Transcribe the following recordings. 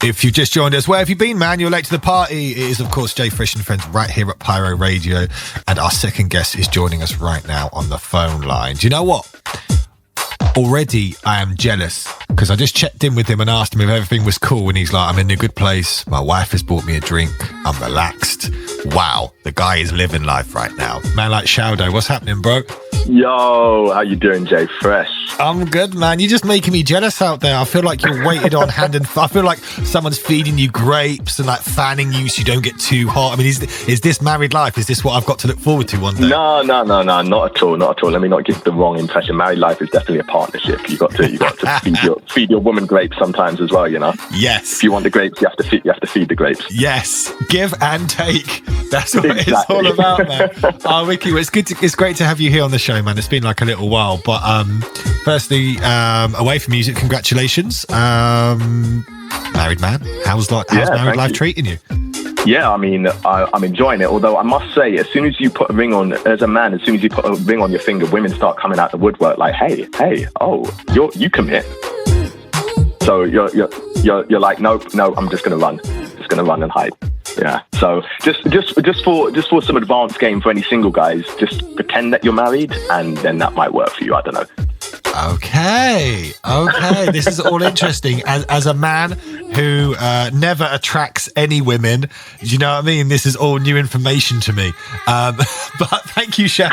If you've just joined us, where have you been, man? You're late to the party. It is, of course, Jay Frisch and Friends right here at Pyro Radio. And our second guest is joining us right now on the phone line. Do you know what? Already I am jealous because I just checked in with him and asked him if everything was cool. And he's like, I'm in a good place. My wife has bought me a drink. I'm relaxed. Wow, the guy is living life right now. Man like SHAO DOW, what's happening, bro? Yo, how you doing, Jay Fresh? I'm good, man. You're just making me jealous out there. I feel like you're weighted on hand and I feel like someone's feeding you grapes and like fanning you so you don't get too hot. I mean, is this married life? Is this what I've got to look forward to one day? No, not at all. Let me not give the wrong impression. Married life is definitely a partnership. You got to feed your woman grapes sometimes as well, you know. Yes. If you want the grapes, you have to feed the grapes. Yes, give and take. That's what it's all about, man. Oh, Ricky, well, it's great to have you here on the show, man. It's been like a little while, but firstly, away from music, congratulations. Married man, how's married life treating you? Yeah, I mean, I'm enjoying it. Although I must say, as soon as you put a ring on, as a man, as soon as you put a ring on your finger, women start coming out the woodwork like, hey, oh, you commit. So you're like, no, I'm just gonna run and hide. Yeah. So just for some advanced game for any single guys, just pretend that you're married, and then that might work for you. I don't know. Okay. This is all interesting. As a man who never attracts any women, do you know what I mean? This is all new information to me. But thank you, SHAO.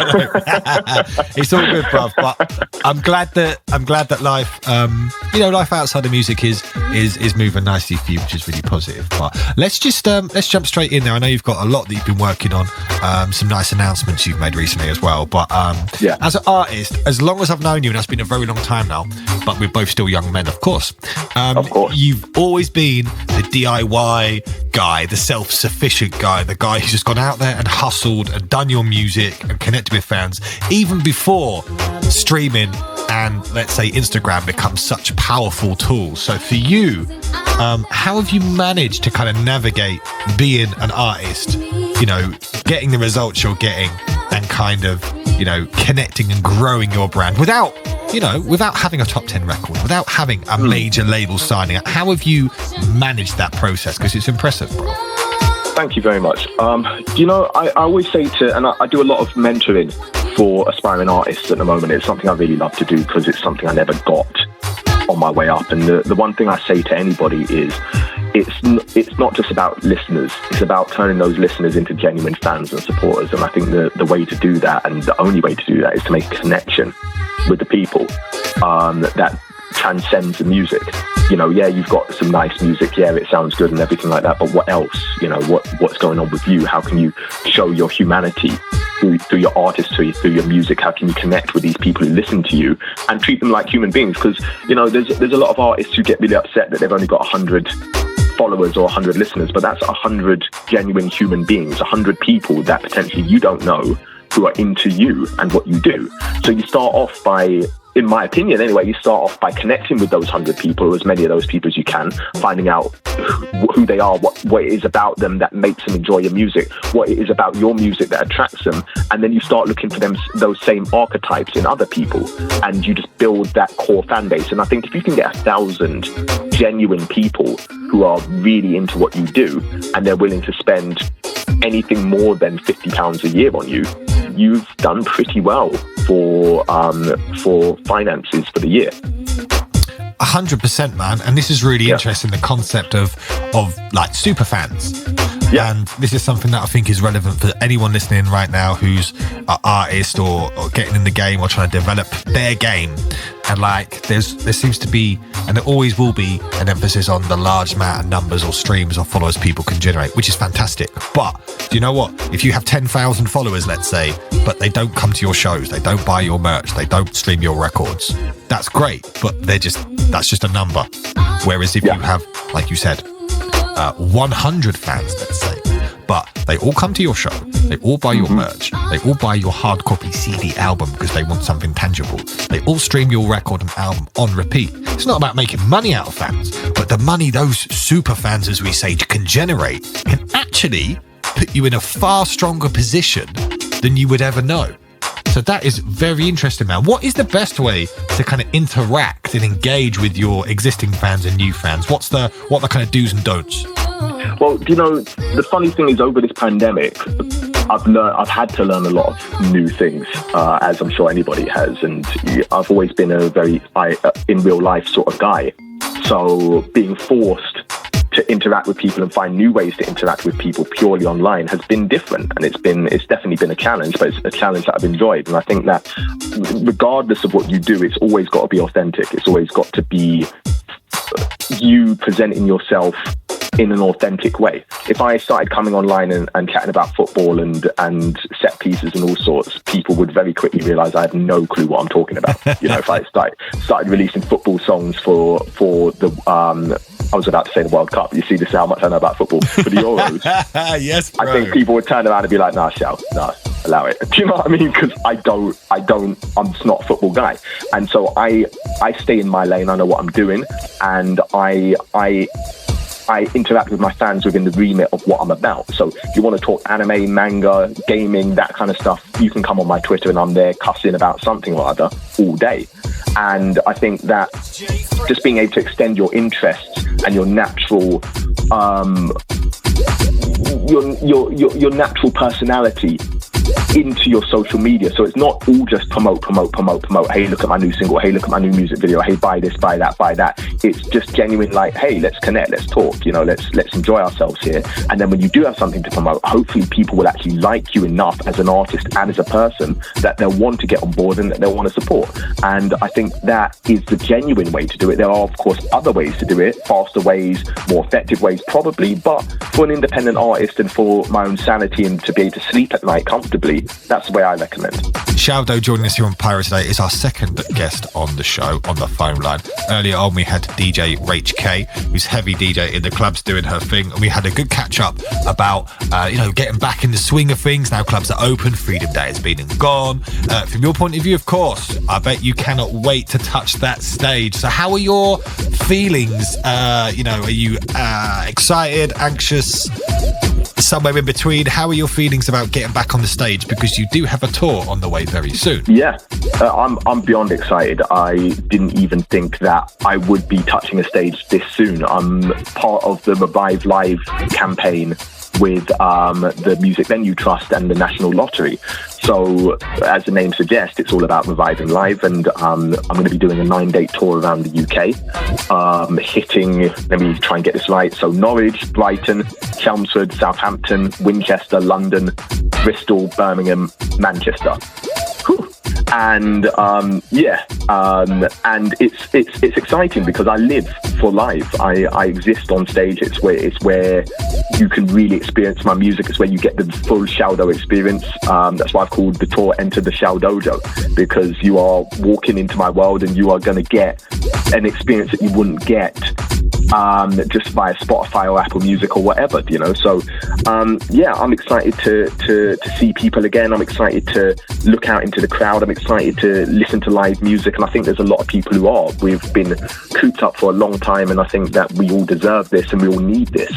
It's all good, bruv. But I'm glad that life, life outside of music is moving nicely for you, which is really positive. But let's jump straight in there. I know you've got a lot that you've been working on, some nice announcements you've made recently as well. But as an artist, as long as I've known you, and that's been a very long time now, but we're both still young men, of course. You've always been the DIY guy, the self-sufficient guy, the guy who's just gone out there and hustled and done your music and connected with fans, even before streaming and, let's say, Instagram becomes such powerful tools. So for you, how have you managed to kind of navigate being an artist, getting the results you're getting and kind of, connecting and growing your brand without having a top 10 record, without having a major label signing? How have you managed that process? Because it's impressive, bro. Thank you very much. I always say and I do a lot of mentoring for aspiring artists at the moment. It's something I really love to do because it's something I never got on my way up. And the one thing I say to anybody is, it's not just about listeners. It's about turning those listeners into genuine fans and supporters. And I think the way to do that, and the only way to do that, is to make a connection with the people that transcends the music. You've got some nice music. Yeah, it sounds good and everything like that. But what else? What's going on with you? How can you show your humanity through your artistry, through your music? How can you connect with these people who listen to you and treat them like human beings? Because there's a lot of artists who get really upset that they've only got 100 followers or 100 listeners, but that's 100 genuine human beings, 100 people that potentially you don't know who are into you and what you do. So you start off by, in my opinion anyway, you start off by connecting with those 100 people, as many of those people as you can, finding out who they are, what it is about them that makes them enjoy your music, what it is about your music that attracts them, and then you start looking for those same archetypes in other people, and you just build that core fan base. And I think if you can get 1,000 genuine people who are really into what you do, and they're willing to spend anything more than £50 a year on you, you've done pretty well for finances for the year. 100%, man. And this is really interesting, the concept of like super fans. Yeah. And this is something that I think is relevant for anyone listening right now who's an artist or getting in the game or trying to develop their game. And like there seems to be, and there always will be, an emphasis on the large amount of numbers or streams or followers people can generate, which is fantastic. But do you know what? If you have 10,000 followers, let's say, but they don't come to your shows, they don't buy your merch, they don't stream your records, that's great, but that's just a number. Whereas if you have, like you said, 100 fans, let's say, but they all come to your show, they all buy your merch, they all buy your hard copy CD album because they want something tangible, they all stream your record and album on repeat. It's not about making money out of fans, but the money those super fans, as we say, can generate can actually put you in a far stronger position than you would ever know. So So that is very interesting, man. What is the best way to kind of interact and engage with your existing fans and new fans? What the kind of do's and don'ts? Well, the funny thing is, over this pandemic, I've had to learn a lot of new things, as I'm sure anybody has. And I've always been a very in real life sort of guy. So being forced to interact with people and find new ways to interact with people purely online has been different. And it's definitely been a challenge, but it's a challenge that I've enjoyed. And I think that regardless of what you do, it's always got to be authentic. It's always got to be you presenting yourself in an authentic way. If I started coming online and chatting about football and set pieces and all sorts, people would very quickly realise I have no clue what I'm talking about. If I started releasing football songs for the I was about to say the World Cup. You see, this is how much I know about football. For the Euros, yes, bro. I think people would turn around and be like, "Nah, Shao, nah, allow it." Do you know what I mean? Because I'm just not a football guy, and so I stay in my lane. I know what I'm doing, and I interact with my fans within the remit of what I'm about. So if you want to talk anime, manga, gaming, that kind of stuff, you can come on my Twitter and I'm there cussing about something or other all day. And I think that just being able to extend your interests and your natural your natural personality into your social media. So it's not all just promote. Hey, look at my new single. Hey, look at my new music video. Hey, buy this, buy that, buy that. It's just genuine, like, hey, let's connect, let's talk, let's enjoy ourselves here. And then when you do have something to promote, hopefully people will actually like you enough as an artist and as a person that they'll want to get on board and that they'll want to support. And I think that is the genuine way to do it. There are, of course, other ways to do it, faster ways, more effective ways, probably. But for an independent artist and for my own sanity and to be able to sleep at night comfortably, that's the way I recommend. SHAODOJO joining us here on Pyro today is our second guest on the show on the phone line. Earlier on, we had DJ Rach K, who's heavy DJ in the clubs doing her thing, and we had a good catch up about getting back in the swing of things. Now clubs are open, Freedom Day has been and gone. From your point of view, of course, I bet you cannot wait to touch that stage. So how are your feelings? Are you excited, anxious, somewhere in between? How are your feelings about getting back on the stage? Because you do have a tour on the way very soon. Yeah, I'm beyond excited. I didn't even think that I would be touching a stage this soon. I'm part of the Revive Live campaign with the Music Venue Trust and the National Lottery. So, as the name suggests, it's all about reviving live, and I'm going to be doing a 9-day tour around the UK, hitting, let me try and get this right, so Norwich, Brighton, Chelmsford, Southampton, Winchester, London, Bristol, Birmingham, Manchester. Whew. And and it's exciting because I live for live. I exist on stage. It's where you can really experience my music. It's where you get the full SHAODO experience. That's why I've called the tour Enter the SHAODOJO, because you are walking into my world and you are going to get an experience that you wouldn't get just via Spotify or Apple Music or whatever, So, I'm excited to see people again. I'm excited to look out into the crowd. I'm excited to listen to live music, and I think there's a lot of people who are. We've been cooped up for a long time, and I think that we all deserve this and we all need this.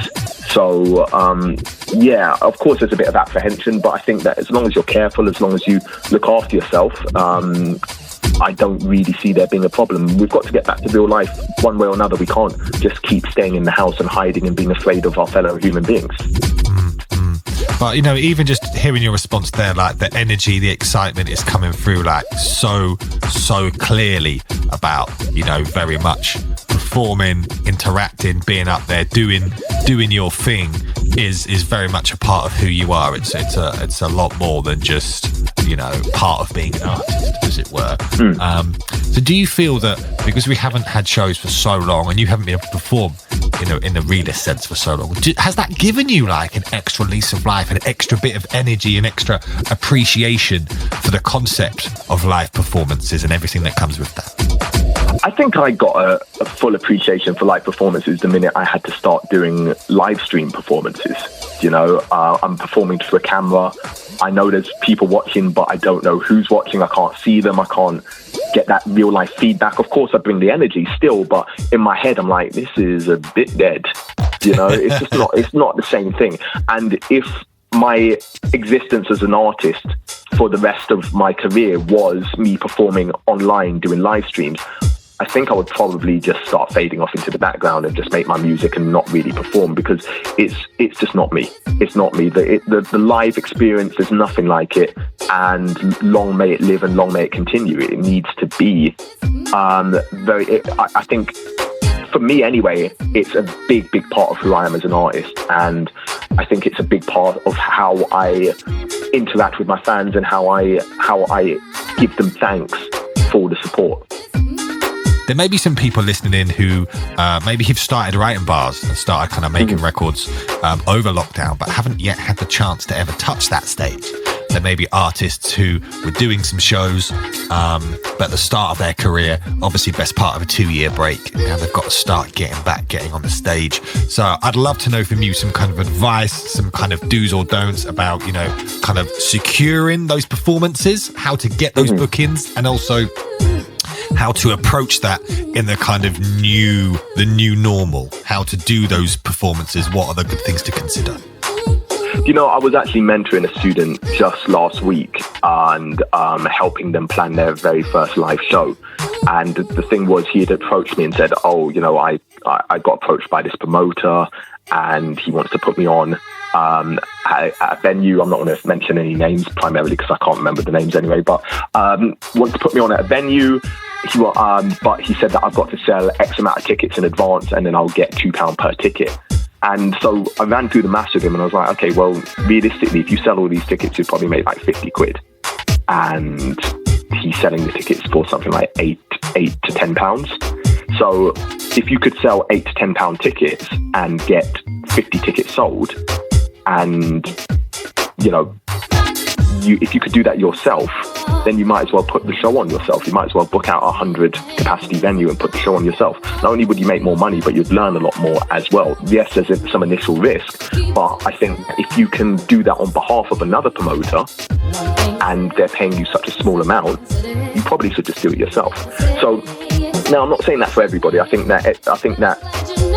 So, of course there's a bit of apprehension, but I think that as long as you're careful, as long as you look after yourself, I don't really see there being a problem. We've got to get back to real life one way or another. We can't just keep staying in the house and hiding and being afraid of our fellow human beings. But, even just hearing your response there, like the energy, the excitement is coming through like so clearly about, very much performing, interacting, being up there, doing your thing is very much a part of who you are. It's a lot more than just, part of being an artist, as it were. So do you feel that because we haven't had shows for so long and you haven't been able to perform, in the realist sense for so long, has that given you like an extra lease of life, an extra bit of energy, an extra appreciation for the concept of live performances and everything that comes with that? I think I got a full appreciation for live performances the minute I had to start doing live stream performances. I'm performing to a camera. I know there's people watching, but I don't know who's watching. I can't see them. I can't get that real life feedback. Of course, I bring the energy still, but in my head, I'm like, this is a bit dead. It's just not the same thing. And if my existence as an artist for the rest of my career was me performing online, doing live streams, I think I would probably just start fading off into the background and just make my music and not really perform, because it's just not me. It's not me. The live experience, there's nothing like it, and long may it live and long may it continue. It needs to be I think, for me anyway, it's a big part of who I am as an artist, and I think it's a big part of how I interact with my fans and how I give them thanks for the support. There may be some people listening in who maybe have started writing bars and started kind of making records over lockdown, but haven't yet had the chance to ever touch that stage. There may be artists who were doing some shows, but at the start of their career, obviously best part of a 2-year break, now they've got to start getting on the stage. So I'd love to know from you some kind of advice, some kind of do's or don'ts about, kind of securing those performances, how to get those bookings, and also how to approach that in the kind of new normal, how to do those performances. What are the good things to consider? I was actually mentoring a student just last week and helping them plan their very first live show. And the thing was, he had approached me and said, I got approached by this promoter and he wants to put me on at a venue. I'm not going to mention any names, primarily because I can't remember the names anyway, but wants to put me on at a venue. But he said that I've got to sell X amount of tickets in advance and then I'll get £2 per ticket. And so I ran through the maths with him and I was like, okay, well, realistically, if you sell all these tickets, you'd probably make like 50 quid. And he's selling the tickets for something like £8 to £10. So if you could sell £8 to £10 tickets and get 50 tickets sold, and, if you could do that yourself, then you might as well put the show on yourself. You might as well book out a 100 capacity venue and put the show on yourself. Not only would you make more money, but you'd learn a lot more as well. Yes, there's some initial risk, but I think if you can do that on behalf of another promoter and they're paying you such a small amount, you probably should just do it yourself. So now, I'm not saying that for everybody. I think that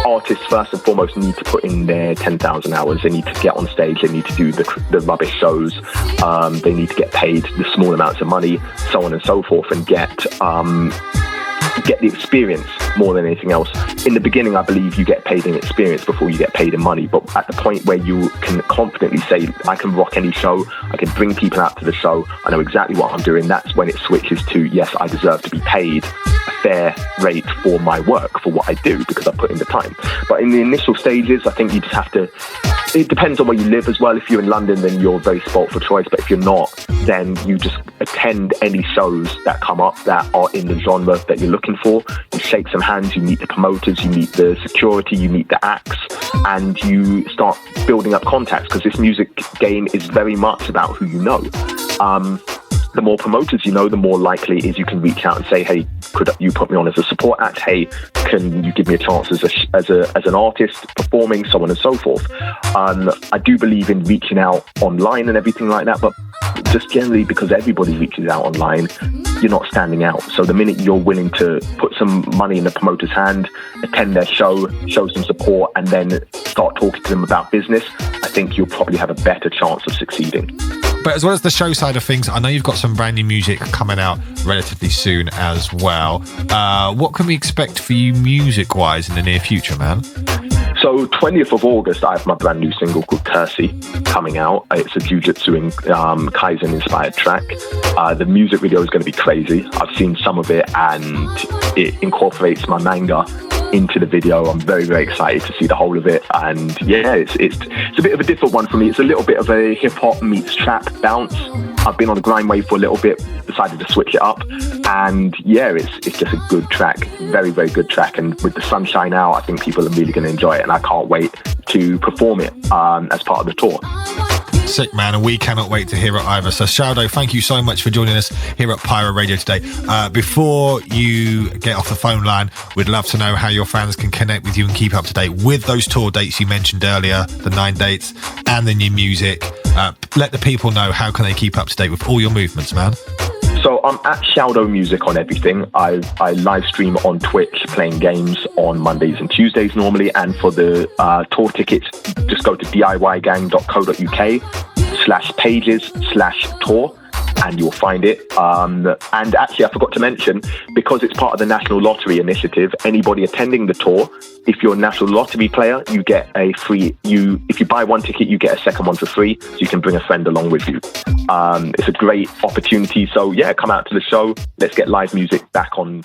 artists first and foremost need to put in their 10,000 hours. They need to get on stage. They need to do the rubbish shows. They need to get paid the small amounts of money, so on and so forth, and get the experience more than anything else. In the beginning, I believe you get paid in experience before you get paid in money. But at the point where you can confidently say, I can rock any show, I can bring people out to the show, I know exactly what I'm doing, that's when it switches to, yes, I deserve to be paid a fair rate for my work, for what I do, because I put in the time. But in the initial stages, I think you just have to, it depends on where you live as well. If you're in London, then you're very spoilt for choice. But if you're not, then you just attend any shows that come up that are in the genre that you're looking for. You shake some hands, you meet the promoters, you meet the security, you meet the acts, and you start building up contacts, because this music game is very much about who you know. The more promoters you know, the more likely it is you can reach out and say, hey, could you put me on as a support act? Hey, can you give me a chance as an artist performing, so on and so forth. I do believe in reaching out online and everything like that, but just generally, because everybody reaches out online, you're not standing out. So the minute you're willing to put some money in the promoter's hand, attend their show, show some support, and then start talking to them about business, I think you'll probably have a better chance of succeeding. But as well as the show side of things, I know you've got some brand new music coming out relatively soon as well. What can we expect for you music-wise in the near future, man? So 20th of August, I have my brand new single called Kersey coming out. It's a Jiu-Jitsu and Kaizen inspired track. The music video is going to be crazy. I've seen some of it and it incorporates my manga into the video. I'm very, very excited to see the whole of it. And yeah, it's a bit of a different one for me. It's a little bit of a hip-hop meets trap bounce. I've been on the grind wave for a little bit, decided to switch it up. And yeah, it's just a good track. Very, very good track. And with the sunshine out, I think people are really going to enjoy it. And I can't wait to perform it as part of the tour. Sick, man, and we cannot wait to hear it either. So SHAODO, thank you so much for joining us here at Pyro Radio today. Before you get off the phone line, we'd love to know how your fans can connect with you and keep up to date with those tour dates you mentioned earlier, the 9 dates, and the new music. Let the people know, how can they keep up to date with all your movements, man? So I'm at SHAODO Music on everything. I live stream on Twitch, playing games on Mondays and Tuesdays normally. And for the tour tickets, just go to diygang.co.uk/pages/tour. and you'll find it. And actually, I forgot to mention, because it's part of the National Lottery Initiative, anybody attending the tour, if you're a National Lottery player, you get a free, if you buy one ticket, you get a second one for free, so you can bring a friend along with you. It's a great opportunity. So yeah, come out to the show. Let's get live music back on